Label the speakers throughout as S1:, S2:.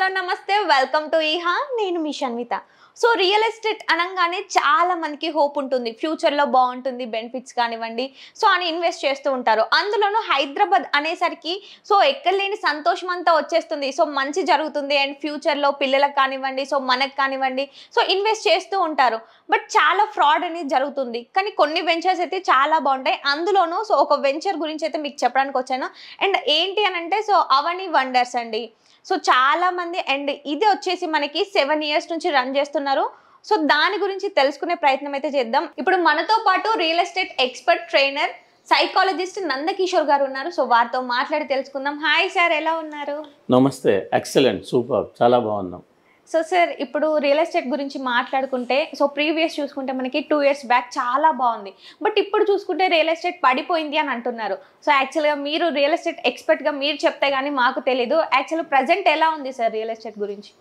S1: Hello నమస్తే welcome to ఈహా నేను మీ Shanvitha so real estate అనగానే చాలా మందికి హోప్ ఉంటుంది ఫ్యూచర్ లో బాగుంటుంది బెనిఫిట్స్ కానివ్వండి సో అని ఇన్వెస్ట్ చేస్తూ ఉంటారు అందులోనూ హైదరాబాద్ అనేసరికి సో ఎక్కడలేని సంతోషం అంతా వచ్చేస్తుంది సో మంచి జరుగుతుంది అండ్ ఫ్యూచర్ లో పిల్లలకు కానివ్వండి సో మనకు కానివ్వండి సో ఇన్వెస్ట్ చేస్తూ ఉంటారు బట్ చాలా ఫ్రాడ్ అనేది జరుగుతుంది కానీ కొన్ని వెంచర్స్ అయితే చాలా బాగుంటాయి అందులోనూ సో ఒక వెంచర్ గురించి అయితే మీకు చెప్పడానికి వచ్చాను అండ్ ఏంటి అని అంటే సో అవని వండర్స్ అండి సో చాలా మంది అండ్ ఇది వచ్చేసి మనకి 7 years నుంచి రన్ చేస్తున్నారు సో దాని గురించి తెలుసుకునే ప్రయత్నం అయితే చేద్దాం ఇప్పుడు మనతో పాటు real estate expert trainer psychologist Nandakishore గారు ఉన్నారు సో వారితో మాట్లాడి తెలుసుకుందాం హాయ్ సార్ ఎలా ఉన్నారు
S2: నమస్తే ఎక్సలెంట్ సూపర్ చాలా బాగున్నాం
S1: సో సార్ ఇప్పుడు రియల్ ఎస్టేట్ గురించి మాట్లాడుకుంటే సో ప్రీవియస్ చూసుకుంటే మనకి 2 years బ్యాక్ చాలా బాగుంది బట్ ఇప్పుడు చూసుకుంటే రియల్ ఎస్టేట్ పడిపోయింది అని అంటున్నారు సో యాక్చువల్గా మీరు రియల్ ఎస్టేట్ ఎక్స్పర్ట్గా మీరు చెప్తే కానీ మాకు తెలీదు యాక్చువల్ ప్రజెంట్ ఎలా ఉంది సార్ రియల్ ఎస్టేట్ గురించి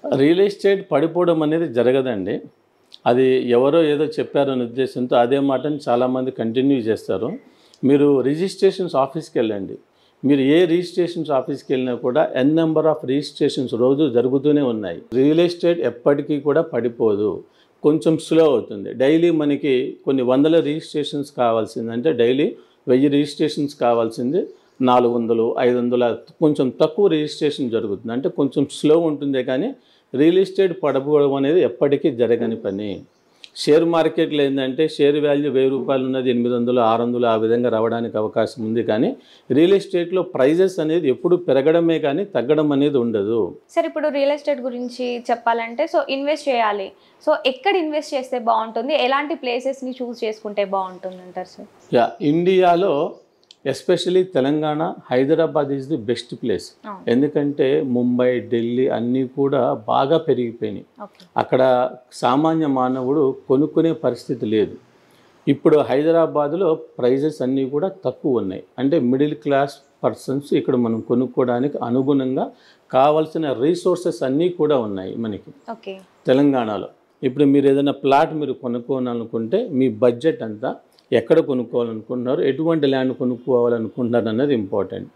S2: రియల్ ఎస్టేట్ పడిపోవడం అనేది జరగదండి అది ఎవరో ఏదో చెప్పారనే ఉద్దేశంతో అదే మాటని చాలామంది కంటిన్యూ చేస్తారు మీరు రిజిస్ట్రేషన్స్ ఆఫీస్కి వెళ్ళండి మీరు ఏ రిజిస్ట్రేషన్స్ ఆఫీస్కి వెళ్ళినా కూడా ఎన్ నెంబర్ ఆఫ్ రిజిస్ట్రేషన్స్ రోజు జరుగుతూనే ఉన్నాయి రియల్ ఎస్టేట్ ఎప్పటికీ కూడా పడిపోదు కొంచెం స్లో అవుతుంది డైలీ మనకి కొన్ని వందల రిజిస్ట్రేషన్స్ కావాల్సింది అంటే డైలీ 1000 రిజిస్ట్రేషన్స్ కావాల్సింది 400 500 కొంచెం తక్కువ రిజిస్ట్రేషన్ జరుగుతుంది అంటే కొంచెం స్లో ఉంటుందే కానీ రియల్ ఎస్టేట్ పడిపోవడం అనేది ఎప్పటికీ జరగని పని షేర్ మార్కెట్లో ఏంటంటే షేర్ వాల్యూ 1000 రూపాయలు ఉన్నది 800 600 ఆ విధంగా రావడానికి అవకాశం ఉంది కానీ రియల్ ఎస్టేట్లో ప్రైజెస్ అనేది ఎప్పుడు పెరగడమే కానీ తగ్గడం అనేది ఉండదు
S1: సార్ ఇప్పుడు రియల్ ఎస్టేట్ గురించి చెప్పాలంటే సో ఇన్వెస్ట్ చేయాలి సో ఎక్కడ ఇన్వెస్ట్ చేస్తే బాగుంటుంది ఎలాంటి ప్లేసెస్ని చూస్ చేసుకుంటే బాగుంటుంది అంటారు సార్
S2: యా ఇండియాలో especially Telangana Hyderabad is the best place ఎందుకంటే ముంబై ఢిల్లీ అన్నీ కూడా బాగా పెరిగిపోయినాయి అక్కడ సామాన్య మానవుడు కొనుక్కునే పరిస్థితి లేదు ఇప్పుడు హైదరాబాద్లో ప్రైజెస్ అన్నీ కూడా తక్కువ ఉన్నాయి అంటే మిడిల్ క్లాస్ పర్సన్స్ ఇక్కడ మనం కొనుక్కోవడానికి అనుగుణంగా కావాల్సిన రీసోర్సెస్ అన్నీ కూడా ఉన్నాయి మనకి తెలంగాణలో ఇప్పుడు మీరు ఏదైనా ప్లాట్ మీరు కొనుక్కోవాలనుకుంటే మీ బడ్జెట్ అంతా ఎక్కడ కొనుక్కోవాలనుకుంటున్నారు ఎటువంటి ల్యాండ్ కొనుక్కోవాలనుకుంటున్నారు అన్నది ఇంపార్టెంట్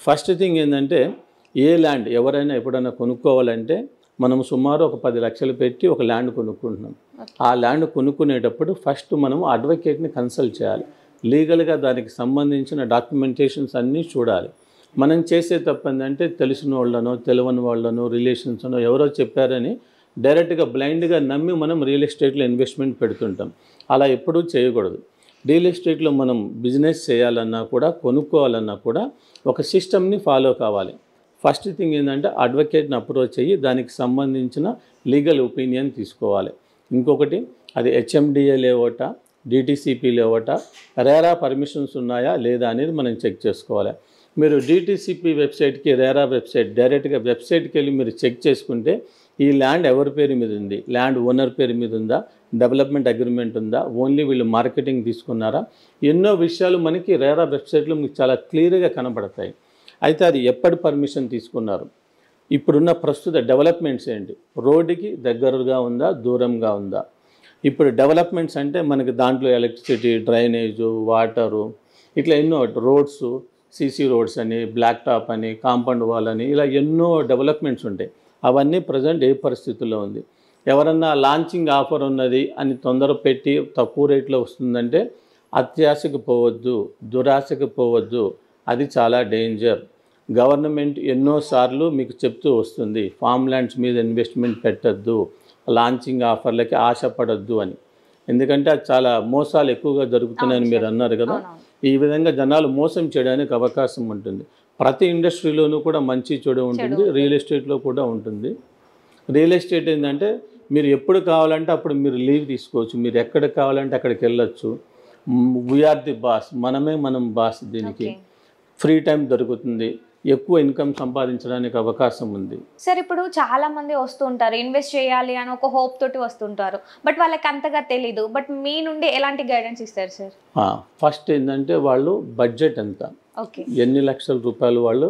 S2: ఫస్ట్ థింగ్ ఏంటంటే ఏ ల్యాండ్ ఎవరైనా ఎప్పుడైనా కొనుక్కోవాలంటే మనం సుమారు ఒక 10 లక్షలు పెట్టి ఒక ల్యాండ్ కొనుక్కుంటున్నాం ఆ ల్యాండ్ కొనుక్కునేటప్పుడు ఫస్ట్ మనం అడ్వకేట్ని కన్సల్ట్ చేయాలి లీగల్గా దానికి సంబంధించిన డాక్యుమెంటేషన్స్ అన్నీ చూడాలి మనం చేసే తప్పు ఏంటంటే తెలిసిన వాళ్ళనో తెలియని వాళ్ళనో రిలేషన్స్నో ఎవరో చెప్పారని డైరెక్ట్గా బ్లైండ్గా నమ్మి మనం రియల్ ఎస్టేట్లో ఇన్వెస్ట్మెంట్ పెడుతుంటాం అలా ఎప్పుడూ చేయకూడదు రియల్ ఎస్టేట్లో మనం బిజినెస్ చేయాలన్నా కూడా కొనుక్కోవాలన్నా కూడా ఒక సిస్టమ్ని ఫాలో కావాలి ఫస్ట్ థింగ్ ఏంటంటే అడ్వకేట్ని అప్రోచ్ అయ్యి దానికి సంబంధించిన లీగల్ ఒపీనియన్ తీసుకోవాలి ఇంకొకటి అది హెచ్ఎండిఏ లేవట డిటిసిపి లేవట రేరా పర్మిషన్స్ ఉన్నాయా లేదా అనేది మనం చెక్ చేసుకోవాలి మీరు డిటిసిపి వెబ్సైట్కి రేరా వెబ్సైట్ డైరెక్ట్గా వెబ్సైట్కి వెళ్ళి మీరు చెక్ చేసుకుంటే ఈ ల్యాండ్ ఎవరి పేరు మీద ఉంది ల్యాండ్ ఓనర్ పేరు మీద ఉందా డెవలప్మెంట్ అగ్రిమెంట్ ఉందా ఓన్లీ వీళ్ళు మార్కెటింగ్ తీసుకున్నారా ఎన్నో విషయాలు మనకి రేరా వెబ్సైట్లో మీకు చాలా క్లియర్గా కనబడతాయి అయితే అది ఎప్పటి పర్మిషన్ తీసుకున్నారు ఇప్పుడున్న ప్రస్తుత డెవలప్మెంట్స్ ఏంటి రోడ్డుకి దగ్గరగా ఉందా దూరంగా ఉందా ఇప్పుడు డెవలప్మెంట్స్ అంటే మనకి దాంట్లో ఎలక్ట్రిసిటీ డ్రైనేజు వాటరు ఇట్లా ఎన్నో రోడ్స్ సీసీ రోడ్స్ అని బ్లాక్ టాప్ అని కాంపౌండ్ వాల్ అని ఇలా ఎన్నో డెవలప్మెంట్స్ ఉంటాయి అవన్నీ ప్రజెంట్ ఏ పరిస్థితుల్లో ఉంది ఎవరన్నా లాంచింగ్ ఆఫర్ ఉన్నది అని తొందర పెట్టి తక్కువ రేట్లో వస్తుందంటే అత్యాశకు పోవద్దు దురాశకు పోవద్దు అది చాలా డేంజర్ గవర్నమెంట్ ఎన్నోసార్లు మీకు చెప్తూ వస్తుంది ఫామ్ ల్యాండ్స్ మీద ఇన్వెస్ట్మెంట్ పెట్టద్దు లాంచింగ్ ఆఫర్లకి ఆశపడద్దు అని ఎందుకంటే అది చాలా మోసాలు ఎక్కువగా జరుగుతున్నాయని మీరు అన్నారు కదా ఈ విధంగా జనాలు మోసం చేయడానికి అవకాశం ఉంటుంది ప్రతి ఇండస్ట్రీలోనూ కూడా మంచి చెడు ఉంటుంది రియల్ ఎస్టేట్లో కూడా ఉంటుంది రియల్ ఎస్టేట్ ఏంటంటే మీరు ఎప్పుడు కావాలంటే అప్పుడు మీరు లీవ్ తీసుకోవచ్చు మీరు ఎక్కడికి కావాలంటే అక్కడికి వెళ్ళొచ్చు వీఆర్ ది బాస్ మనం బాస్ దీనికి ఫ్రీ టైం దొరుకుతుంది ఎక్కువ ఇన్కమ్ సంపాదించడానికి అవకాశం ఉంది
S1: సార్ ఇప్పుడు చాలా మంది వస్తూ ఉంటారు ఇన్వెస్ట్ చేయాలి అని ఒక హోప్ తోటి వస్తుంటారు బట్ వాళ్ళకి అంతగా తెలీదు బట్ మీ నుండి ఎలాంటి గైడెన్స్ ఇస్తారు సార్
S2: ఫస్ట్ ఏంటంటే వాళ్ళు బడ్జెట్ ఎంత ఎన్ని లక్షల రూపాయలు వాళ్ళు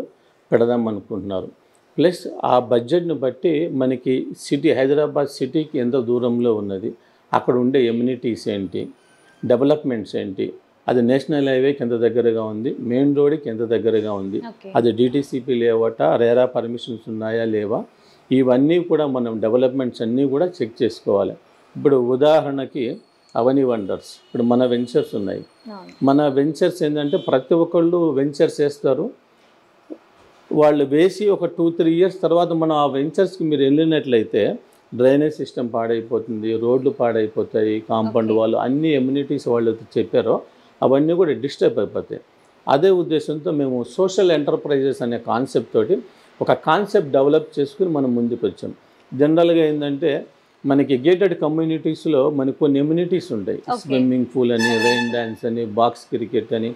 S2: పెడదాం అనుకుంటున్నారు ప్లస్ ఆ బడ్జెట్ని బట్టి మనకి సిటీ హైదరాబాద్ సిటీకి ఎంత దూరంలో ఉన్నది అక్కడ ఉండే ఎమ్యూనిటీస్ ఏంటి డెవలప్మెంట్స్ ఏంటి అది నేషనల్ హైవేకి ఎంత దగ్గరగా ఉంది మెయిన్ రోడ్కి ఎంత దగ్గరగా ఉంది అది డిటిసిపి లేవట రేరా పర్మిషన్స్ ఉన్నాయా లేవా ఇవన్నీ కూడా మనం డెవలప్మెంట్స్ అన్నీ కూడా చెక్ చేసుకోవాలి. ఇప్పుడు ఉదాహరణకి అవని వండర్స్, ఇప్పుడు మన వెంచర్స్ ఉన్నాయి. మన వెంచర్స్ ఏంటంటే ప్రతి ఒక్కళ్ళు వెంచర్స్ వేస్తారు. వాళ్ళు వేసి ఒక 2-3 ఇయర్స్ తర్వాత మనం ఆ వెంచర్స్కి మీరు వెళ్ళినట్లయితే డ్రైనేజ్ సిస్టమ్ పాడైపోతుంది, రోడ్లు పాడైపోతాయి, కాంపౌండ్ వాళ్ళు అన్ని ఎమ్యూనిటీస్ వాళ్ళు చెప్పారో అవన్నీ కూడా డిస్టర్బ్ అయిపోతాయి. అదే ఉద్దేశంతో మేము సోషల్ ఎంటర్ప్రైజెస్ అనే కాన్సెప్ట్ తోటి ఒక కాన్సెప్ట్ డెవలప్ చేసుకుని మనం ముందుకు వచ్చాం. జనరల్గా ఏంటంటే మనకి గేటెడ్ కమ్యూనిటీస్లో మనకు కొన్ని ఎమ్యూనిటీస్ ఉంటాయి. స్విమ్మింగ్ పూల్ అని, రెయిన్ డ్యాన్స్ అని, బాక్స్ క్రికెట్ అని.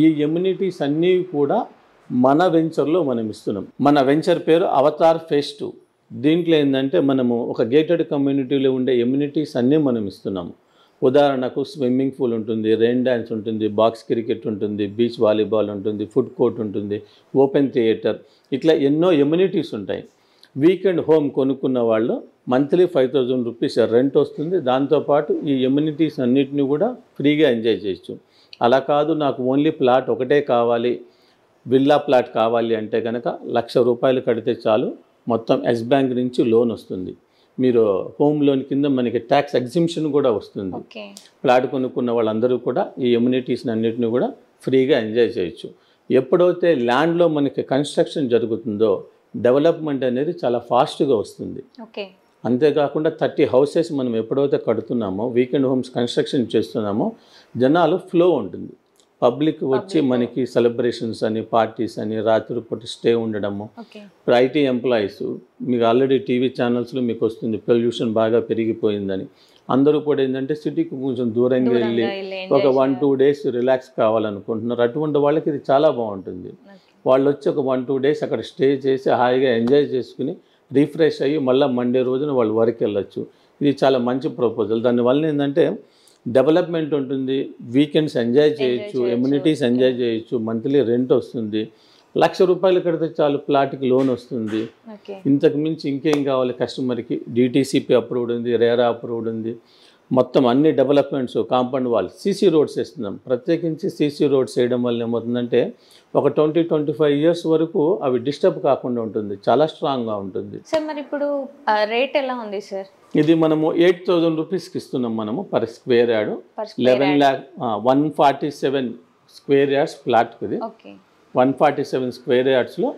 S2: ఈ ఎమ్యూనిటీస్ అన్నీ కూడా మన వెంచర్లో మనం ఇస్తున్నాం. మన వెంచర్ పేరు అవతార్ ఫేజ్ 2. దీంట్లో ఏంటంటే మనము ఒక గేటెడ్ కమ్యూనిటీలో ఉండే ఎమ్యూనిటీస్ అన్నీ మనం ఇస్తున్నాము. ఉదాహరణకు స్విమ్మింగ్ పూల్ ఉంటుంది, రెయిన్ డ్యాన్స్ ఉంటుంది, బాక్స్ క్రికెట్ ఉంటుంది, బీచ్ వాలీబాల్ ఉంటుంది, ఫుడ్ కోర్ట్ ఉంటుంది, ఓపెన్ థియేటర్, ఇట్లా ఎన్నో ఎమ్యూనిటీస్ ఉంటాయి. వీకెండ్ హోమ్ కొనుక్కున్న వాళ్ళు మంత్లీ 5,000 రూపీస్ రెంట్ వస్తుంది. దాంతోపాటు ఈ ఎమ్యూనిటీస్ అన్నిటిని కూడా ఫ్రీగా ఎంజాయ్ చేయొచ్చు. అలా కాదు నాకు ఓన్లీ ప్లాట్ ఒకటే కావాలి, విల్లా ప్లాట్ కావాలి అంటే కనుక 1,00,000 రూపాయలు కడితే చాలు, మొత్తం ఎస్ బ్యాంక్ నుంచి లోన్ వస్తుంది. మీరు హోమ్ లోన్ కింద మనకి ట్యాక్స్ ఎగ్జిమ్షన్ కూడా వస్తుంది. ప్లాట్ కొనుక్కున్న వాళ్ళందరూ కూడా ఈ ఎమ్యూనిటీస్ అన్నిటిని కూడా ఫ్రీగా ఎంజాయ్ చేయొచ్చు. ఎప్పుడైతే ల్యాండ్లో మనకి కన్స్ట్రక్షన్ జరుగుతుందో డెవలప్మెంట్ అనేది చాలా ఫాస్ట్గా వస్తుంది. అంతేకాకుండా 30 హౌసెస్ మనం ఎప్పుడైతే కడుతున్నామో, వీకెండ్ హోమ్స్ కన్స్ట్రక్షన్ చేస్తున్నామో జనాలు ఫ్లో ఉంటుంది. పబ్లిక్ వచ్చి మనకి సెలబ్రేషన్స్ అని, పార్టీస్ అని, రాత్రిపూట స్టే ఉండడము. ఇప్పుడు ఐటీ ఎంప్లాయీస్ మీకు ఆల్రెడీ టీవీ ఛానల్స్లో మీకు వస్తుంది పొల్యూషన్ బాగా పెరిగిపోయిందని. అందరూ కూడా ఏంటంటే సిటీకి కొంచెం దూరంగా వెళ్ళి ఒక 1-2 డేస్ రిలాక్స్ కావాలనుకుంటున్నారు. అటువంటి వాళ్ళకి ఇది చాలా బాగుంటుంది. వాళ్ళు వచ్చి ఒక 1-2 డేస్ అక్కడ స్టే చేసి హాయిగా ఎంజాయ్ చేసుకుని రిఫ్రెష్ అయ్యి మళ్ళీ మండే రోజున వాళ్ళు వర్క్ వెళ్ళొచ్చు. ఇది చాలా మంచి ప్రపోజల్. దానివల్ల ఏంటంటే డెవలప్మెంట్ ఉంటుంది, వీకెండ్స్ ఎంజాయ్ చేయొచ్చు, ఎమ్యూనిటీస్ ఎంజాయ్ చేయొచ్చు, మంత్లీ రెంట్ వస్తుంది. 1,00,000 రూపాయలు కడితే చాలు ప్లాట్కి లోన్ వస్తుంది. ఇంతకు మించి ఇంకేం కావాలి కస్టమర్కి? DTCP అప్రూవ్డ్ ఉంది, రేరా అప్రూవ్డ్ ఉంది. మొత్తం అన్ని developments, compound wall, CC roads వేస్తున్నాం. ప్రత్యేకించి సీసీ రోడ్స్ వేయడం వల్ల ఏమవుతుందంటే ఒక 20-25 ఇయర్స్ వరకు అవి డిస్టర్బ్ కాకుండా ఉంటుంది, చాలా స్ట్రాంగ్గా ఉంటుంది.
S1: సార్ మరి ఇప్పుడు రేట్ ఎలా ఉంది సార్?
S2: ఇది మనము 8,000 రూపీస్కి ఇస్తున్నాం మనము per square yard. 147 square yards ప్లాట్కి. ఇది 147 స్క్వేర్ యార్డ్స్లో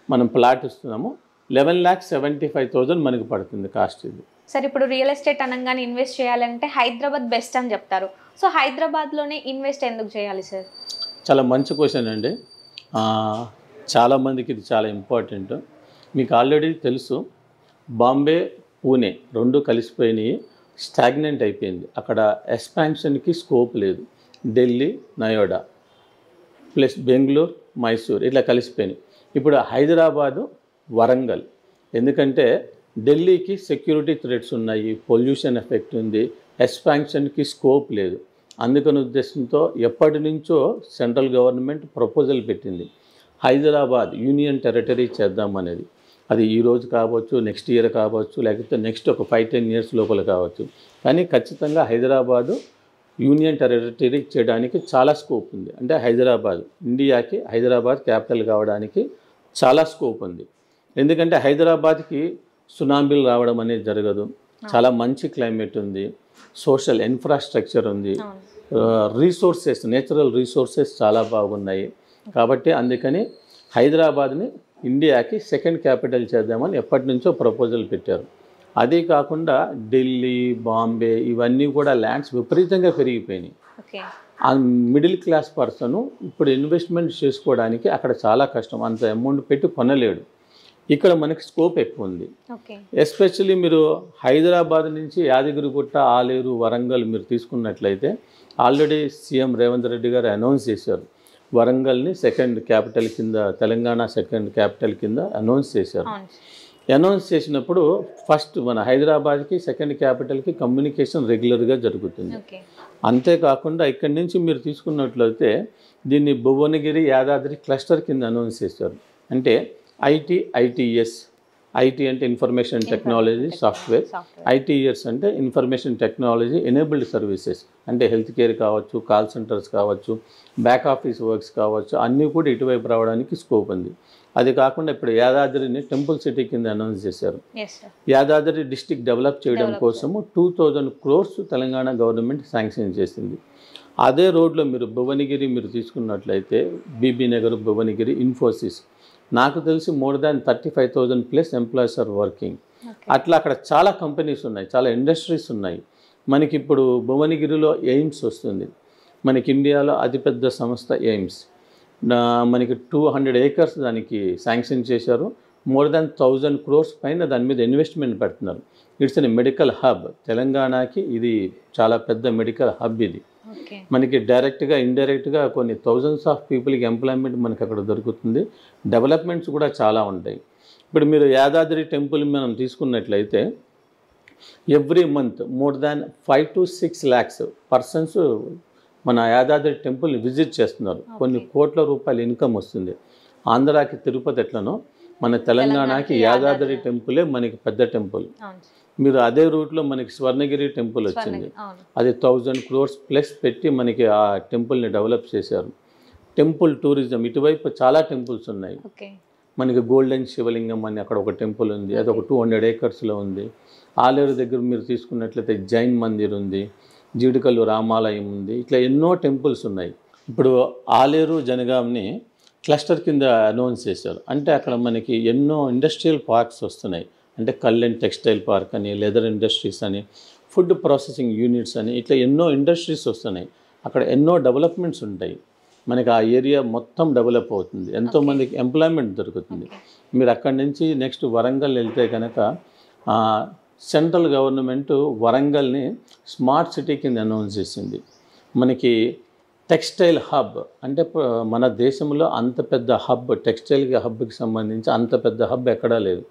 S2: మనం ప్లాట్ ఇస్తున్నాము. 11,75,000 మనకి పడుతుంది కాస్ట్. ఇది
S1: సార్ ఇప్పుడు రియల్ ఎస్టేట్ అనగానే ఇన్వెస్ట్ చేయాలంటే హైదరాబాద్ బెస్ట్ అని చెప్తారు. సో హైదరాబాద్లోనే ఇన్వెస్ట్ ఎందుకు చేయాలి సార్?
S2: చాలా మంచి క్వశ్చన్ అండి. చాలామందికి ఇది చాలా ఇంపార్టెంట్. మీకు ఆల్రెడీ తెలుసు, బాంబే, పూణే రెండు కలిసిపోయినాయి, స్టాగ్నెంట్ అయిపోయింది. అక్కడ ఎక్స్పాన్షన్కి స్కోప్ లేదు. ఢిల్లీ, నయోడా ప్లస్ బెంగళూరు, మైసూర్ ఇట్లా కలిసిపోయినాయి. ఇప్పుడు హైదరాబాదు, వరంగల్. ఎందుకంటే ఢిల్లీకి సెక్యూరిటీ థ్రెట్స్ ఉన్నాయి, పొల్యూషన్ ఎఫెక్ట్ ఉంది, ఎక్స్పాన్షన్కి స్కోప్ లేదు. అందుకని ఉద్దేశంతో ఎప్పటి నుంచో సెంట్రల్ గవర్నమెంట్ ప్రపోజల్ పెట్టింది హైదరాబాద్ యూనియన్ టెరిటరీ చేద్దామనేది. అది ఈరోజు కావచ్చు, నెక్స్ట్ ఇయర్ కావచ్చు, లేకపోతే నెక్స్ట్ ఒక 5-10 ఇయర్స్ లోపల కావచ్చు. కానీ ఖచ్చితంగా హైదరాబాదు యూనియన్ టెరిటరీ చేయడానికి చాలా స్కోప్ ఉంది. అంటే హైదరాబాద్, ఇండియాకి హైదరాబాద్ క్యాపిటల్ కావడానికి చాలా స్కోప్ ఉంది. ఎందుకంటే హైదరాబాద్కి సునామీలు రావడం అనేది జరగదు, చాలా మంచి క్లైమేట్ ఉంది, సోషల్ ఇన్ఫ్రాస్ట్రక్చర్ ఉంది, రీసోర్సెస్, నేచురల్ రీసోర్సెస్ చాలా బాగున్నాయి. కాబట్టి అందుకని హైదరాబాద్ని ఇండియాకి సెకండ్ క్యాపిటల్ చేద్దామని ఎప్పటి నుంచో ప్రపోజల్ పెట్టారు. అదే కాకుండా ఢిల్లీ, బాంబే ఇవన్నీ కూడా ల్యాండ్స్ విపరీతంగా పెరిగిపోయినాయి. ఆ మిడిల్ క్లాస్ పర్సన్ ఇప్పుడు ఇన్వెస్ట్మెంట్ చేసుకోవడానికి అక్కడ చాలా కష్టం, అంత అమౌంట్ పెట్టి కొనలేడు. ఇక్కడ మనకి స్కోప్ ఎక్కువ ఉంది. ఎస్పెషల్లీ మీరు హైదరాబాద్ నుంచి యాదగిరిగుట్ట, ఆలేరు, వరంగల్ మీరు తీసుకున్నట్లయితే ఆల్రెడీ సీఎం రేవంత్ రెడ్డి గారు అనౌన్స్ చేశారు, వరంగల్ని సెకండ్ క్యాపిటల్ కింద, తెలంగాణ సెకండ్ క్యాపిటల్ కింద అనౌన్స్ చేశారు. అనౌన్స్ చేసినప్పుడు ఫస్ట్ మన హైదరాబాద్కి సెకండ్ క్యాపిటల్కి కమ్యూనికేషన్ రెగ్యులర్గా జరుగుతుంది. అంతేకాకుండా ఇక్కడి నుంచి మీరు తీసుకున్నట్లయితే దీన్ని భువనగిరి, యాదాద్రి క్లస్టర్ కింద అనౌన్స్ చేశారు. అంటే ITS, IT అంటే ఇన్ఫర్మేషన్ టెక్నాలజీ సాఫ్ట్వేర్, ITS అంటే ఇన్ఫర్మేషన్ టెక్నాలజీ ఎనేబుల్డ్ సర్వీసెస్, అంటే హెల్త్ కేర్ కావచ్చు, కాల్ సెంటర్స్ కావచ్చు, బ్యాక్ ఆఫీస్ వర్క్స్ కావచ్చు, అన్నీ కూడా ఇటువైపు రావడానికి స్కోప్ ఉంది. అది కాకుండా ఇప్పుడు యాదాద్రిని టెంపుల్ సిటీ కింద అనౌన్స్ చేశారు.
S1: Yes sir.
S2: Yadadri district develop చేయడం కోసము 2000 crores తెలంగాణ గవర్నమెంట్ శాంక్షన్ చేసింది. అదే రోడ్లో మీరు భువనగిరి మీరు తీసుకున్నట్లయితే బీబీ నగర్, భువనగిరి, ఇన్ఫోసిస్, నాకు తెలిసి more than 35,000+ employees are working. అట్లా అక్కడ చాలా కంపెనీస్ ఉన్నాయి, చాలా ఇండస్ట్రీస్ ఉన్నాయి. మనకి ఇప్పుడు భువనగిరిలో ఎయిమ్స్ వస్తుంది, మనకి ఇండియాలో అతిపెద్ద సంస్థ ఎయిమ్స్. మనకి 200 acres దానికి శాంక్షన్ చేశారు. మోర్ దాన్ 1,000 crores పైన దాని మీద ఇన్వెస్ట్మెంట్ పెడుతున్నారు. It's a medical hub. తెలంగాణకి ఇది చాలా పెద్ద మెడికల్ హబ్. ఇది మనకి డైరెక్ట్గా ఇండైరెక్ట్గా కొన్ని థౌజండ్స్ ఆఫ్ పీపుల్కి ఎంప్లాయ్మెంట్ మనకి అక్కడ దొరుకుతుంది. డెవలప్మెంట్స్ కూడా చాలా ఉంటాయి. ఇప్పుడు మీరు యాదాద్రి టెంపుల్ మనం తీసుకున్నట్లయితే every month more than 5 to 6 lakhs persons మన యాదాద్రి టెంపుల్ని విజిట్ చేస్తున్నారు. కొన్ని కోట్ల రూపాయల ఇన్కమ్ వస్తుంది. ఆంధ్రాకి తిరుపతి ఎట్లనో మన తెలంగాణకి యాదాద్రి టెంపులే మనకి పెద్ద టెంపుల్. మీరు అదే రూట్లో మనకి స్వర్ణగిరి టెంపుల్ వచ్చింది, అది 1,000 crores ప్లస్ పెట్టి మనకి ఆ టెంపుల్ని డెవలప్ చేశారు. టెంపుల్ టూరిజం ఇటువైపు చాలా టెంపుల్స్ ఉన్నాయి. మనకి గోల్డెన్ శివలింగం అని అక్కడ ఒక టెంపుల్ ఉంది, అది ఒక 200 acresలో ఉంది. ఆలేరు దగ్గర మీరు తీసుకున్నట్లయితే జైన్ మందిర్ ఉంది, జీడికల్లు రామాలయం ఉంది. ఇట్లా ఎన్నో టెంపుల్స్ ఉన్నాయి. ఇప్పుడు ఆలేరు జనగాంని క్లస్టర్ కింద అనౌన్స్ చేశారు. అంటే అక్కడ మనకి ఎన్నో ఇండస్ట్రియల్ పార్క్స్ వస్తున్నాయి. అంటే కల్లెన్ టెక్స్టైల్ పార్క్ అని, లెదర్ ఇండస్ట్రీస్ అని, ఫుడ్ ప్రాసెసింగ్ యూనిట్స్ అని, ఇట్లా ఎన్నో ఇండస్ట్రీస్ వస్తున్నాయి. అక్కడ ఎన్నో డెవలప్మెంట్స్ ఉంటాయి. మనకి ఆ ఏరియా మొత్తం డెవలప్ అవుతుంది, ఎంతోమందికి ఎంప్లాయ్మెంట్ దొరుకుతుంది. మీరు అక్కడి నుంచి నెక్స్ట్ వరంగల్ వెళ్తే కనుక సెంట్రల్ గవర్నమెంట్ వరంగల్ని స్మార్ట్ సిటీ కింద అనౌన్స్ చేసింది. మనకి టెక్స్టైల్ హబ్, అంటే మన దేశంలో అంత పెద్ద హబ్, టెక్స్టైల్ హబ్కి సంబంధించి అంత పెద్ద హబ్ ఎక్కడా లేదు.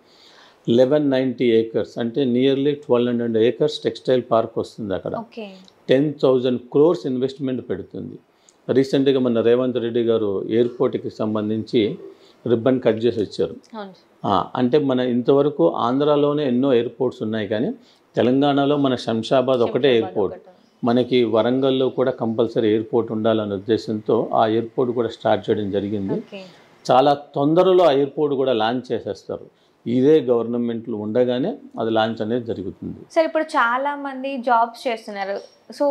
S2: 1190 acres అంటే నియర్లీ 1,200 acres టెక్స్టైల్ పార్క్ వస్తుంది. అక్కడ 10,000 crores ఇన్వెస్ట్మెంట్ పెడుతుంది. రీసెంట్గా మన రేవంత్ రెడ్డి గారు ఎయిర్పోర్ట్కి సంబంధించి రిబ్బన్ కట్ చేసి వచ్చారు. అంటే మన ఇంతవరకు ఆంధ్రాలోనే ఎన్నో ఎయిర్పోర్ట్స్ ఉన్నాయి, కానీ తెలంగాణలో మన శంషాబాద్ ఒకటే ఎయిర్పోర్ట్. మనకి వరంగల్లో కూడా కంపల్సరీ ఎయిర్పోర్ట్ ఉండాలనే ఉద్దేశంతో ఆ ఎయిర్పోర్ట్ కూడా స్టార్ట్ చేయడం జరిగింది. చాలా తొందరలో ఆ ఎయిర్పోర్ట్ కూడా లాంచ్ చేసేస్తారు. ఇదే గవర్నమెంట్లు ఉండగానే అది లాంచ్ అనేది జరుగుతుంది.
S1: సార్, ఇప్పుడు చాలా మంది జాబ్స్ చేస్తున్నారు. సో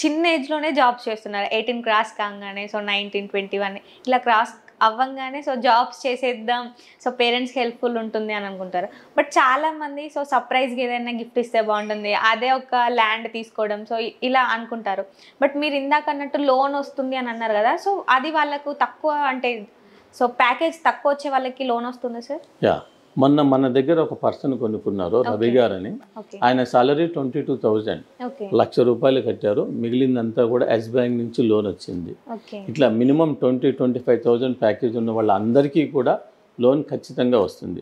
S1: చిన్న ఏజ్లోనే జాబ్స్ చేస్తున్నారు. 18 క్రాస్ కాగానే, సో 19, 21 ఇలా క్రాస్ అవ్వంగానే సో జాబ్స్ చేసేద్దాం, సో పేరెంట్స్కి హెల్ప్ఫుల్ ఉంటుంది అని అనుకుంటారు. బట్ చాలామంది సో సర్ప్రైజ్గా ఏదైనా గిఫ్ట్ ఇస్తే బాగుంటుంది, అదే ఒక ల్యాండ్ తీసుకోవడం, సో ఇలా అనుకుంటారు. బట్ మీరు ఇందాక అన్నట్టు లోన్ వస్తుంది అని అన్నారు కదా, సో అది వాళ్ళకు తక్కువ, అంటే సో ప్యాకేజ్ తక్కువ వచ్చే వాళ్ళకి లోన్ వస్తుంది సార్?
S2: మొన్న మన దగ్గర ఒక పర్సన్ కొనుక్కున్నారు, రవి గారని. ఆయన సాలరీ 22,000, ₹1,00,000 కట్టారు. మిగిలిందంతా కూడా ఎస్ బ్యాంక్ నుంచి లోన్ వచ్చింది. ఇట్లా మినిమం 20-25,000 ప్యాకేజ్ ఉన్న వాళ్ళందరికీ కూడా లోన్ ఖచ్చితంగా వస్తుంది.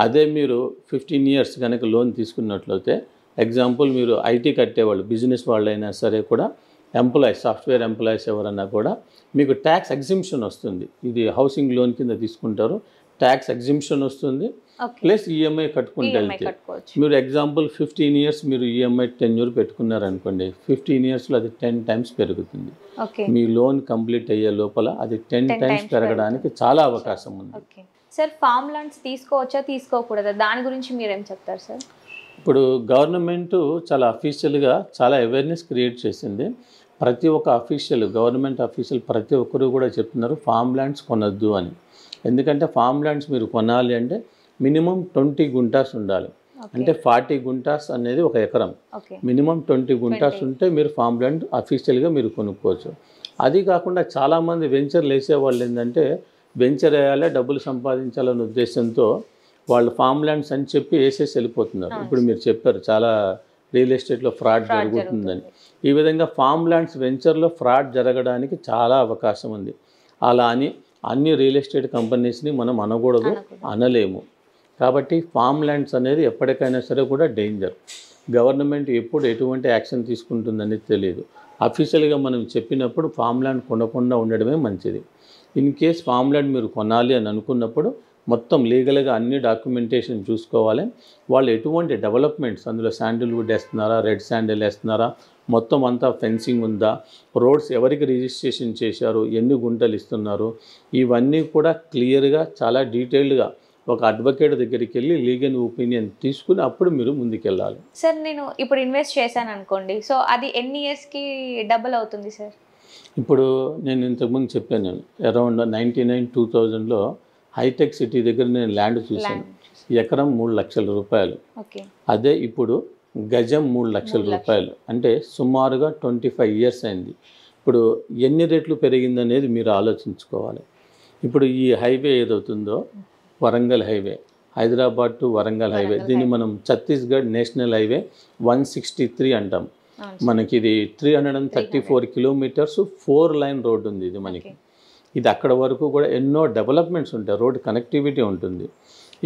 S2: అదే మీరు 15 years కనుక లోన్ తీసుకున్నట్లయితే, ఎగ్జాంపుల్ మీరు ఐటీ కట్టేవాళ్ళు, బిజినెస్ వాళ్ళైనా సరే కూడా, ఎంప్లాయీస్, సాఫ్ట్వేర్ ఎంప్లాయీస్ ఎవరన్నా కూడా మీకు ట్యాక్స్ ఎగ్జింప్షన్ వస్తుంది. ఇది హౌసింగ్ లోన్ కింద తీసుకుంటారు, ట్యాక్స్ ఎగ్జింప్షన్ వస్తుంది, ప్లస్ ఈఎంఐ కట్టుకుంటే వెళ్తే మీరు ఎగ్జాంపుల్ 15 years మీరు ఈఎంఐ టెన్యూర్ పెట్టుకున్నారనుకోండి, 15 yearsలో అది 10 times పెరుగుతుంది. మీ లోన్ కంప్లీట్ అయ్యే లోపల అది 10 times పెరగడానికి చాలా అవకాశం ఉంది.
S1: సార్, ఫామ్ ల్యాండ్స్ తీసుకోవచ్చా తీసుకోకూడదా, దాని గురించి మీరేం చెప్తారు సార్?
S2: ఇప్పుడు గవర్నమెంట్ చాలా అఫీషియల్గా చాలా అవేర్నెస్ క్రియేట్ చేసింది. ప్రతి ఒక్క అఫీషియల్, గవర్నమెంట్ అఫీషియల్ ప్రతి ఒక్కరు కూడా చెప్తున్నారు ఫామ్ ల్యాండ్స్ కొనొద్దు అని. ఎందుకంటే ఫామ్ ల్యాండ్స్ మీరు కొనాలి అంటే మినిమం 20 గుంటాస్ ఉండాలి. అంటే 40 గుంటాస్ అనేది ఒక ఎకరం. మినిమం 20 గుంటాస్ ఉంటే మీరు ఫామ్ ల్యాండ్ అఫీషియల్గా మీరు కొనుక్కోవచ్చు. అది కాకుండా చాలామంది వెంచర్లు వేసేవాళ్ళు ఏంటంటే, వెంచర్ వేయాలి, డబ్బులు సంపాదించాలనే ఉద్దేశంతో వాళ్ళు ఫామ్ ల్యాండ్స్ అని చెప్పి వేసేసి వెళ్ళిపోతున్నారు. ఇప్పుడు మీరు చెప్పారు చాలా రియల్ ఎస్టేట్లో ఫ్రాడ్ జరుగుతుందని. ఈ విధంగా ఫామ్ ల్యాండ్స్ వెంచర్లో ఫ్రాడ్ జరగడానికి చాలా అవకాశం ఉంది. అలా అని అన్ని రియల్ ఎస్టేట్ కంపెనీస్ని మనం అనకూడదు, అనలేము. కాబట్టి ఫామ్ ల్యాండ్స్ అనేది ఎప్పటికైనా సరే కూడా డేంజర్. గవర్నమెంట్ ఎప్పుడు ఎటువంటి యాక్షన్ తీసుకుంటుందనేది తెలియదు. అఫీషియల్గా మనం చెప్పినప్పుడు ఫామ్ ల్యాండ్ కొనకుండా ఉండడమే మంచిది. ఇన్ కేస్ ఫామ్ ల్యాండ్ మీరు కొనాలి అని అనుకున్నప్పుడు మొత్తం లీగల్గా అన్ని డాక్యుమెంటేషన్ చూసుకోవాలి. వాళ్ళు ఎటువంటి డెవలప్మెంట్స్, అందులో శాండిల్వుడ్ వేస్తున్నారా, రెడ్ శాండిల్ వేస్తున్నారా, మొత్తం అంతా ఫెన్సింగ్ ఉందా, రోడ్స్ ఎవరికి రిజిస్ట్రేషన్ చేశారు, ఎన్ని గుంటలు ఇస్తున్నారు, ఇవన్నీ కూడా క్లియర్గా చాలా డీటెయిల్డ్గా ఒక అడ్వకేట్ దగ్గరికి వెళ్ళి లీగల్ ఒపీనియన్ తీసుకుని అప్పుడు మీరు ముందుకెళ్ళాలి.
S1: సార్ నేను ఇప్పుడు ఇన్వెస్ట్ చేశాను అనుకోండి, సో అది ఎన్ని ఇయర్స్కి డబుల్ అవుతుంది సార్?
S2: ఇప్పుడు నేను ఇంతకుముందు చెప్పాను, నేను అరౌండ్ 99-2000లో హైటెక్ సిటీ దగ్గర నేను ల్యాండ్ చూశాను. ఎకరం 3 లక్షల రూపాయలు. అదే ఇప్పుడు గజం 3 లక్షల రూపాయలు. అంటే సుమారుగా 25 ఇయర్స్ అయింది. ఇప్పుడు ఎన్ని రెట్లు పెరిగిందనేది మీరు ఆలోచించుకోవాలి. ఇప్పుడు ఈ హైవే ఏదవుతుందో Warangal highway, Hyderabad to Warangal highway, దీన్ని మనం ఛత్తీస్గఢ్ నేషనల్ హైవే 163 అంటాం. మనకి ఇది 334 కిలోమీటర్స్ 4 లైన్ రోడ్డు ఉంది. ఇది మనకి ఇది అక్కడ వరకు కూడా ఎన్నో డెవలప్మెంట్స్ ఉంటాయి, రోడ్ కనెక్టివిటీ ఉంటుంది.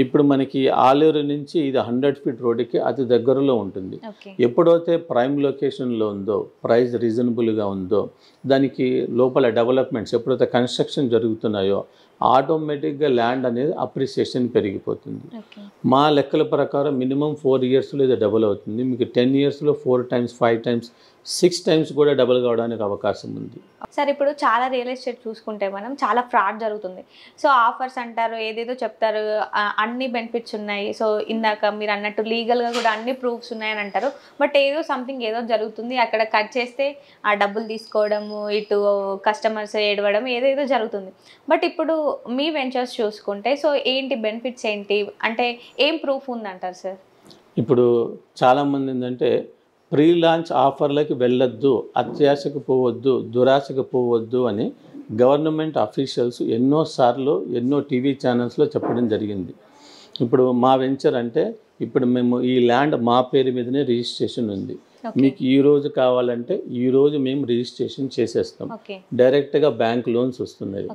S2: ఇప్పుడు మనకి ఆలేరు నుంచి ఇది 100 ఫీట్ రోడ్డుకి అతి దగ్గరలో ఉంటుంది. ఎప్పుడైతే ప్రైమ్ లొకేషన్లో ఉందో, ప్రైస్ రీజనబుల్గా ఉందో, దానికి లోపల డెవలప్మెంట్స్ ఎప్పుడైతే కన్స్ట్రక్షన్ జరుగుతున్నాయో ఆటోమేటిక్గా ల్యాండ్ అనేది అప్రిసియేషన్ పెరిగిపోతుంది. మా లెక్కల ప్రకారం మినిమం 4 ఇయర్స్లో ఇది డబుల్ అవుతుంది. మీకు 10 ఇయర్స్లో 4 times 5 times 6 times కూడా డబుల్ కావడానికి అవకాశం ఉంది.
S1: సార్ ఇప్పుడు చాలా రియల్ ఎస్టేట్ చూసుకుంటే మనం చాలా ఫ్రాడ్ జరుగుతుంది. సో ఆఫర్స్ అంటారు, ఏదేదో చెప్తారు, అన్ని బెనిఫిట్స్ ఉన్నాయి, సో ఇందాక మీరు అన్నట్టు లీగల్గా కూడా అన్ని ప్రూఫ్స్ ఉన్నాయని అంటారు. బట్ ఏదో సంథింగ్ ఏదో జరుగుతుంది, అక్కడ కట్ చేస్తే ఆ డబ్బులు తీసుకోవడము, ఇటు కస్టమర్స్ ఏడవడం, ఏదేదో జరుగుతుంది. బట్ ఇప్పుడు మీ వెంచర్స్ చూసుకుంటే సో ఏంటి బెనిఫిట్స్ ఏంటి, అంటే ఏం ప్రూఫ్ ఉందంటారు సార్?
S2: ఇప్పుడు చాలామంది ఏంటంటే ప్రీ లాంచ్ ఆఫర్లకి వెళ్ళొద్దు, అత్యాశకు పోవద్దు, దురాశకు పోవద్దు అని గవర్నమెంట్ అఫీషియల్స్ ఎన్నోసార్లు ఎన్నో టీవీ ఛానల్స్లో చెప్పడం జరిగింది. ఇప్పుడు మా వెంచర్ అంటే ఇప్పుడు మేము ఈ ల్యాండ్ మా పేరు మీదనే రిజిస్ట్రేషన్ ఉంది. మీకు ఈ రోజు కావాలంటే ఈ రోజు మేము రిజిస్ట్రేషన్ చేసేస్తాం. డైరెక్ట్గా బ్యాంక్ లోన్స్ వస్తున్నాయి.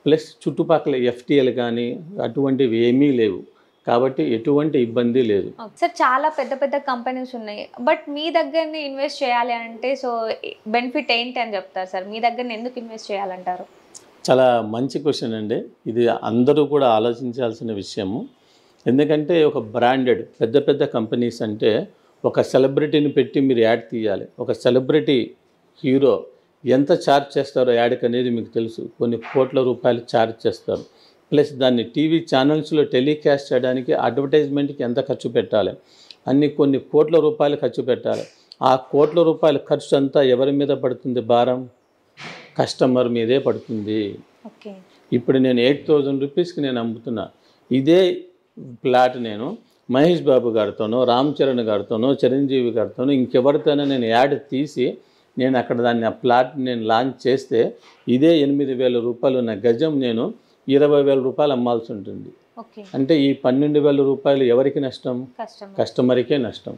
S2: ప్లస్ చుట్టుపక్కల ఎఫ్టీఎల్ కానీ అటువంటివి ఏమీ లేవు, కాబట్టి ఎటువంటి ఇబ్బంది లేదు.
S1: సార్ చాలా పెద్ద పెద్ద కంపెనీస్ ఉన్నాయి, బట్ మీ దగ్గరనే ఇన్వెస్ట్ చేయాలి అంటే సో బెనిఫిట్ ఏంటి అని చెప్తారు సార్? మీ దగ్గర ఎందుకు ఇన్వెస్ట్ చేయాలంటారు?
S2: చాలా మంచి క్వశ్చన్ అండి. ఇది అందరూ కూడా ఆలోచించాల్సిన విషయము. ఎందుకంటే ఒక బ్రాండెడ్ పెద్ద పెద్ద కంపెనీస్ అంటే ఒక సెలబ్రిటీని పెట్టి మీరు యాడ్ తీయాలి. ఒక సెలబ్రిటీ హీరో ఎంత ఛార్జ్ చేస్తారో యాడ్కి అనేది మీకు తెలుసు. కొన్ని కోట్ల రూపాయలు ఛార్జ్ చేస్తారు. ప్లస్ దాన్ని టీవీ ఛానల్స్లో టెలికాస్ట్ చేయడానికి అడ్వర్టైజ్మెంట్కి ఎంత ఖర్చు పెట్టాలి, అన్ని కొన్ని కోట్ల రూపాయలు ఖర్చు పెట్టాలి. ఆ కోట్ల రూపాయల ఖర్చు అంతా ఎవరి మీద పడుతుంది? భారం కస్టమర్ మీదే పడుతుంది. ఇప్పుడు నేను 8,000 రూపీస్కి నేను అమ్ముతున్నా. ఇదే ప్లాట్ నేను మహేష్ బాబు గారితోనో, రామ్ చరణ్ గారితోనో, చిరంజీవి గారితోనో ఇంకెవరితోనో నేను యాడ్ తీసి నేను అక్కడ దాన్ని ఆ ప్లాట్ నేను లాంచ్ చేస్తే ఇదే 8,000 రూపాయలు ఉన్న గజం నేను 20,000 రూపాయలు అమ్మాల్సి ఉంటుంది. అంటే ఈ 12,000 రూపాయలు ఎవరికి నష్టం? కస్టమర్కే నష్టం.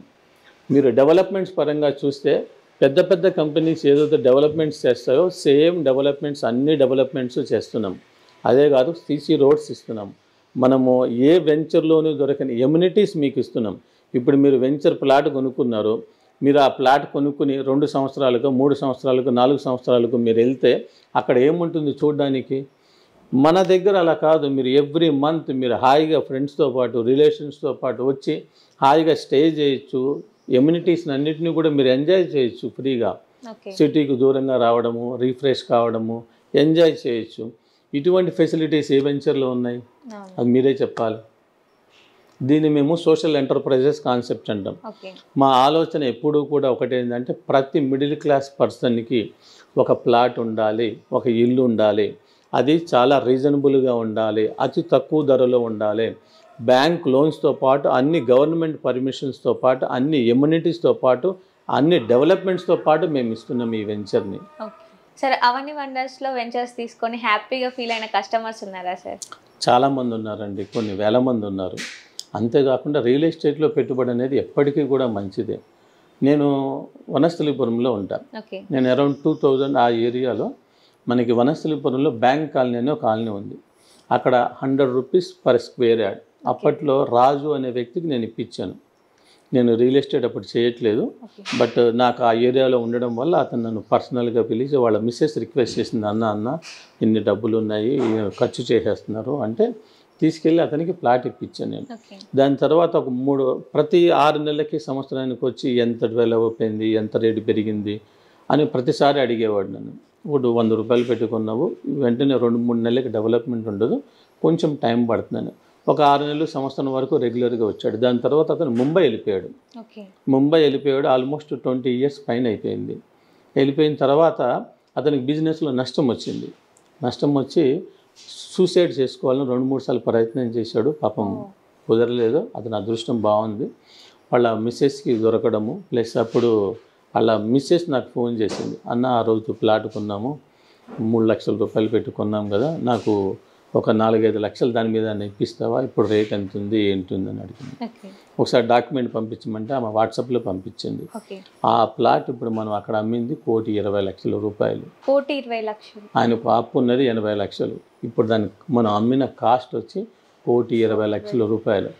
S2: మీరు డెవలప్మెంట్స్ పరంగా చూస్తే పెద్ద పెద్ద కంపెనీస్ ఏదైతే డెవలప్మెంట్స్ చేస్తాయో సేమ్ డెవలప్మెంట్స్ అన్ని డెవలప్మెంట్స్ చేస్తున్నాం. అదే కాదు సీసీ రోడ్స్ ఇస్తున్నాం. మనము ఏ వెంచర్లోనూ దొరకని ఎమ్యూనిటీస్ మీకు ఇస్తున్నాం. ఇప్పుడు మీరు వెంచర్ ప్లాట్ కొనుక్కున్నారు, మీరు ఆ ప్లాట్ కొనుక్కుని 2 సంవత్సరాలకు 3 సంవత్సరాలకు 4 సంవత్సరాలకు మీరు వెళ్తే అక్కడ ఏముంటుంది చూడడానికి? మన దగ్గర అలా కాదు. మీరు ఎవ్రీ మంత్ మీరు హాయిగా ఫ్రెండ్స్తో పాటు రిలేషన్స్తో పాటు వచ్చి హాయిగా స్టే చేయొచ్చు. ఎమ్యూనిటీస్ని అన్నింటినీ కూడా మీరు ఎంజాయ్ చేయొచ్చు ఫ్రీగా. సిటీకి దూరంగా రావడము, రీఫ్రెష్ కావడము, ఎంజాయ్ చేయొచ్చు. ఇటువంటి ఫెసిలిటీస్ ఏ వెంచర్లో ఉన్నాయి? అది మీరే చెప్పాలి. దీన్ని మేము సోషల్ ఎంటర్ప్రైజెస్ కాన్సెప్ట్ అంటాం. మా ఆలోచన ఎప్పుడూ కూడా ఒకటేంటంటే ప్రతి మిడిల్ క్లాస్ పర్సన్కి ఒక ప్లాట్ ఉండాలి, ఒక ఇల్లు ఉండాలి. అది చాలా రీజనబుల్గా ఉండాలి, అతి తక్కువ ధరలో ఉండాలి. బ్యాంక్ లోన్స్తో పాటు అన్ని గవర్నమెంట్ పర్మిషన్స్తో పాటు అన్ని ఎమ్యూనిటీస్తో పాటు అన్ని డెవలప్మెంట్స్తో పాటు మేము ఇస్తున్నాం ఈ వెంచర్ని.
S1: సార్ అవని వండర్స్లో వెంచర్స్ తీసుకొని హ్యాపీగా ఫీల్ అయిన కస్టమర్స్ ఉన్నారా సార్?
S2: చాలామంది ఉన్నారండి, కొన్ని వేల మంది ఉన్నారు. అంతేకాకుండా రియల్ ఎస్టేట్లో పెట్టుబడి అనేది ఎప్పటికీ కూడా మంచిదే. నేను వనస్థలిపురంలో ఉంటాను. నేను అరౌండ్ 2000 ఆ ఏరియాలో మనకి వనస్థలిపురంలో బ్యాంక్ కాలనీ అనే ఒక కాలనీ ఉంది. అక్కడ 100 రూపీస్ పర్ స్క్వేర్ యార్డ్ అప్పట్లో రాజు అనే వ్యక్తికి నేను ఇప్పించాను. నేను రియల్ ఎస్టేట్ అప్పుడు చేయట్లేదు, బట్ నాకు ఆ ఏరియాలో ఉండడం వల్ల అతను నన్ను పర్సనల్గా పిలిచి వాళ్ళ మిస్సెస్ రిక్వెస్ట్ చేసింది, అన్న ఇన్ని డబ్బులు ఉన్నాయి ఖర్చు చేసేస్తున్నారు అంటే తీసుకెళ్ళి అతనికి ప్లాట్ ఇప్పించాను నేను.
S1: ఓకే.
S2: దాని తర్వాత ఒక ప్రతి 6 నెలలకి సంవత్సరానికి వచ్చి ఎంత డెవలప్ అయింది, ఎంత రేటు పెరిగింది అని ప్రతిసారి అడిగేవాడు నన్ను. ఇప్పుడు 100 రూపాయలు పెట్టుకున్నావు, వెంటనే 2-3 నెలలకి డెవలప్మెంట్ ఉండదు, కొంచెం టైం పడుతుందని. ఒక 6 నెలలు సంవత్సరం వరకు రెగ్యులర్గా వచ్చాడు. దాని తర్వాత అతను ముంబై వెళ్ళిపోయాడు.
S1: ఓకే.
S2: ముంబై వెళ్ళిపోయాడు, ఆల్మోస్ట్ 20 ఇయర్స్ పైన అయిపోయింది. వెళ్ళిపోయిన తర్వాత అతనికి బిజినెస్లో నష్టం వచ్చింది. నష్టం వచ్చి సూసైడ్ చేసుకోవాలని 2-3 సార్లు ప్రయత్నం చేశాడు. పాపం కుదరలేదు. అతని అదృష్టం బాగుంది. వాళ్ళ మిస్సెస్కి దొరకడము ప్లస్ అప్పుడు వాళ్ళ మిస్సెస్ నాకు ఫోన్ చేసింది, అన్న ఆ రోజు ప్లాట్ కొన్నాము, 3 లక్షల రూపాయలు పెట్టి కొన్నాం కదా, నాకు ఒక 4-5 లక్షలు దాని మీద ఇప్పిస్తావా, ఇప్పుడు రేట్ ఎంత ఉంది ఏంటి అని అడిగింది. ఒకసారి డాక్యుమెంట్ పంపించమంటే ఆమె వాట్సాప్లో పంపించింది. ఆ ప్లాట్ ఇప్పుడు మనం అక్కడ అమ్మింది 1,20,00,000 రూపాయలు.
S1: 1,20,00,000.
S2: ఆయన అప్పు ఉన్నది 80 లక్షలు. ఇప్పుడు దానికి మనం అమ్మిన కాస్ట్ వచ్చి 1,20,00,000 రూపాయలు.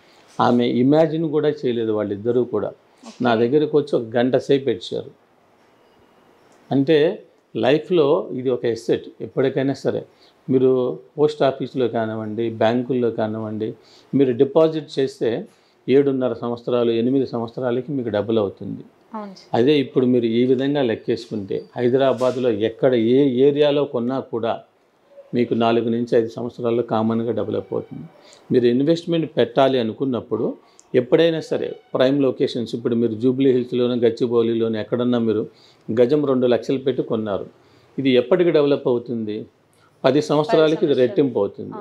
S2: ఆమె ఇమాజిన్ కూడా చేయలేదు. వాళ్ళిద్దరూ కూడా నా దగ్గరికి వచ్చి 1 గంట సేపు పెట్టారు. అంటే లైఫ్లో ఇది ఒక ఎసెట్. ఎప్పటికైనా సరే మీరు పోస్ట్ ఆఫీస్లో కానివ్వండి, బ్యాంకుల్లో కానివ్వండి, మీరు డిపాజిట్ చేస్తే 7.5 సంవత్సరాలు 8 సంవత్సరాలకి మీకు డబ్బులు అవుతుంది. అదే ఇప్పుడు మీరు ఈ విధంగా లెక్కేసుకుంటే హైదరాబాద్లో ఎక్కడ ఏ ఏరియాలో కొన్నా కూడా మీకు 4 నుంచి 5 సంవత్సరాల్లో కామన్గా డెవలప్ అవుతుంది. మీరు ఇన్వెస్ట్మెంట్ పెట్టాలి అనుకున్నప్పుడు ఎప్పుడైనా సరే ప్రైమ్ లొకేషన్స్, ఇప్పుడు మీరు జూబ్లీ హిల్స్లోనే గచ్చిబౌలిలోనే ఎక్కడన్నా మీరు గజం 2 లక్షలు పెట్టి కొన్నారు, ఇది ఎప్పటికి డెవలప్ అవుతుంది? 10 సంవత్సరాలకి ఇది రెట్టింపు అవుతుంది.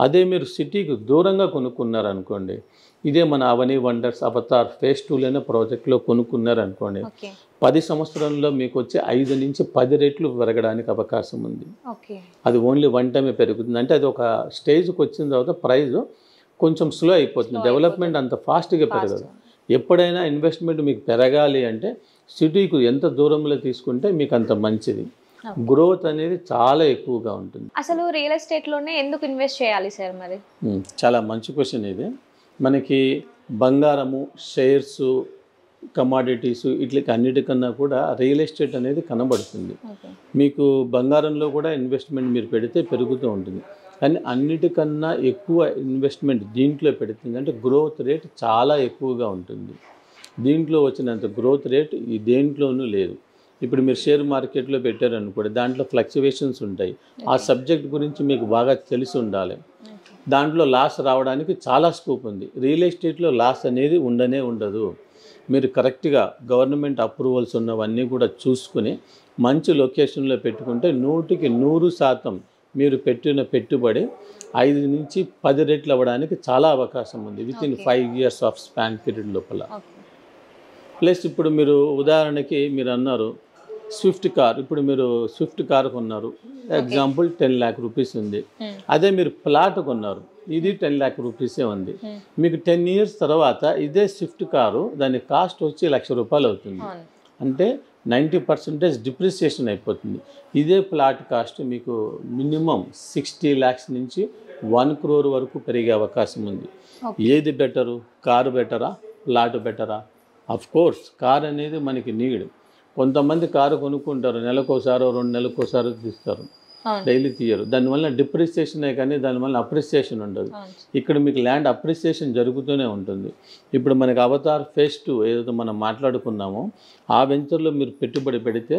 S2: అదే మీరు సిటీకి దూరంగా కొనుక్కున్నారనుకోండి, ఇదే మన అవనీ వండర్స్ అవతార్ ఫేజ్ 2లోనే ప్రాజెక్ట్లో కొనుక్కున్నారనుకోండి, 10 సంవత్సరంలో మీకు వచ్చి 5 నుంచి 10 రెట్లు పెరగడానికి అవకాశం ఉంది. అది ఓన్లీ 1 టైమే పెరుగుతుంది. అంటే అది ఒక స్టేజ్కి వచ్చిన తర్వాత ప్రైస్ కొంచెం స్లో అయిపోతుంది. డెవలప్మెంట్ అంత ఫాస్ట్గా పెరగదు. ఎప్పుడైనా ఇన్వెస్ట్మెంట్ మీకు పెరగాలి అంటే సిటీకి ఎంత దూరంలో తీసుకుంటే మీకు అంత మంచిది. గ్రోత్ అనేది చాలా ఎక్కువగా ఉంటుంది.
S1: అసలు రియల్ ఎస్టేట్లోనే ఎందుకు ఇన్వెస్ట్ చేయాలి సార్ మరి?
S2: చాలా మంచి క్వశ్చన్ ఇది. మనకి బంగారము, షేర్స్, కమాడిటీస్ ఇట్లకి అన్నిటికన్నా కూడా రియల్ ఎస్టేట్ అనేది కనబడుతుంది. మీకు బంగారంలో కూడా ఇన్వెస్ట్మెంట్ మీరు పెడితే పెరుగుతూ ఉంటుంది, కానీ అన్నిటికన్నా ఎక్కువ ఇన్వెస్ట్మెంట్ దీంట్లో పెడుతుంది. అంటే గ్రోత్ రేట్ చాలా ఎక్కువగా ఉంటుంది. దీంట్లో వచ్చినంత గ్రోత్ రేట్ ఈ దేంట్లోనూ లేదు. ఇప్పుడు మీరు షేర్ మార్కెట్లో పెట్టారనుకోండి, దాంట్లో ఫ్లక్చువేషన్స్ ఉంటాయి. ఆ సబ్జెక్ట్ గురించి మీకు బాగా తెలిసి ఉండాలి. దాంట్లో లాస్ రావడానికి చాలా స్కోప్ ఉంది. రియల్ ఎస్టేట్లో లాస్ అనేది ఉండదు. మీరు కరెక్ట్గా గవర్నమెంట్ అప్రూవల్స్ ఉన్నవన్నీ కూడా చూసుకుని మంచి లొకేషన్లో పెట్టుకుంటే 100% మీరు పెట్టిన పెట్టుబడి 5 నుంచి 10 రెట్లు అవ్వడానికి చాలా అవకాశం ఉంది within 5 years of span period లోపల. ప్లస్ ఇప్పుడు మీరు ఉదాహరణకి మీరు అన్నారు స్విఫ్ట్ కార్, ఇప్పుడు మీరు స్విఫ్ట్ కార్ కొన్నారు, ఎగ్జాంపుల్ 10 lakh రూపీస్ ఉంది. అదే మీరు ప్లాట్ కొన్నారు, ఇది 10 lakh రూపీసే ఉంది. మీకు 10 years తర్వాత ఇదే స్విఫ్ట్ కారు దాని కాస్ట్ వచ్చి 1,00,000 రూపాయలు అవుతుంది. అంటే 90% డిప్రిసియేషన్ అయిపోతుంది. ఇదే ప్లాట్ కాస్ట్ మీకు మినిమం 60 lakhs నుంచి 1 crore వరకు పెరిగే అవకాశం ఉంది. ఏది బెటరు? కారు బెటరా, ప్లాట్ బెటరా? అఫ్ కోర్స్ కార్ అనేది మనకి నీడ్. కొంతమంది కారు కొనుక్కుంటారు, నెలకోసారో 2 నెలలకోసారో తీస్తారు, డైలీ తీయరు. దానివల్ల డిప్రిసియేషనే కానీ దానివల్ల అప్రిసియేషన్ ఉండదు. ఇక్కడ మీకు ల్యాండ్ అప్రిసియేషన్ జరుగుతూనే ఉంటుంది. ఇప్పుడు మనకి అవతార్ ఫేజ్ 2 ఏదైతే మనం మాట్లాడుకున్నామో ఆ వెంచర్లో మీరు పెట్టుబడి పెడితే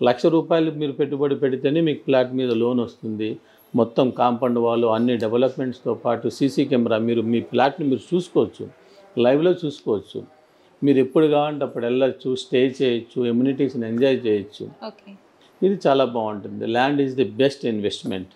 S2: 1,00,000 రూపాయలు మీరు పెట్టుబడి పెడితేనే మీకు ఫ్లాట్ మీద లోన్ వస్తుంది. మొత్తం కాంపౌండ్ వాళ్ళు అన్ని డెవలప్మెంట్స్తో పాటు సీసీ కెమెరా, మీరు మీ ఫ్లాట్ని మీరు చూసుకోవచ్చు, లైవ్లో చూసుకోవచ్చు. మీరు ఎప్పుడు కావాలంటే అప్పుడు వెళ్ళచ్చు, స్టే చేయొచ్చు, ఎమ్యూనిటీస్ని ఎంజాయ్ చేయొచ్చు. ఇది చాలా బాగుంటుంది. Land is the best investment.